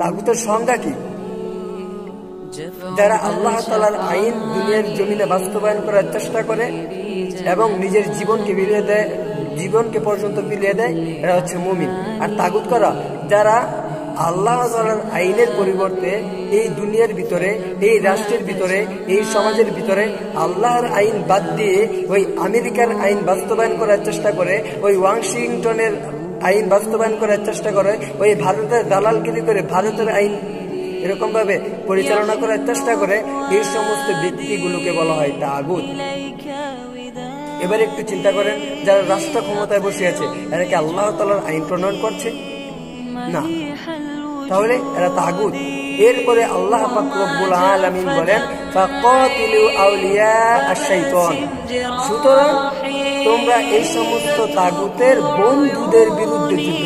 তাগুতের সংজ্ঞা কি? যারা আল্লাহ তাআলার আইন দুনিয়ার জমিনে বাস্তবায়ন করার চেষ্টা করে এবং নিজের জীবনকে পর্যন্ত বিলিয়ে দেয়, এরা হচ্ছে মুমিন। আর তাগুত করা যারা আল্লাহ তাআলার আইনের পরিবর্তে এই দুনিয়ার ভিতরে, এই রাষ্ট্রের ভিতরে, এই সমাজের ভিতরে আল্লাহর আইন বাদ দিয়ে ওই আমেরিকার আইন বাস্তবায়ন করার চেষ্টা করে, ওই ওয়াশিংটনের আইন বাস্তবায়ন করার চেষ্টা করে, ওই ভারতের দালালগিরি করে ভারতের আইন এরকম ভাবে পরিচালনা করার চেষ্টা করে, এই সমস্ত ব্যক্তিগুলোকে বলা হয় তাগুত। এবার একটু চিন্তা করেন, যারা রাষ্ট্র ক্ষমতায় বসে আছে, এরা কি আল্লাহ তাআলার আইন প্রণয়ন করছে? না, তাহলে এরা তাগুত। এরপরে আল্লাহ পাক রব্বুল আলামিন বলেন ফাকাতিলু আউলিয়া আশ-শাইতান, সুতরাং তোমরা এই সমস্ত তাগুতের বন্ধুদের বিরুদ্ধে যুদ্ধ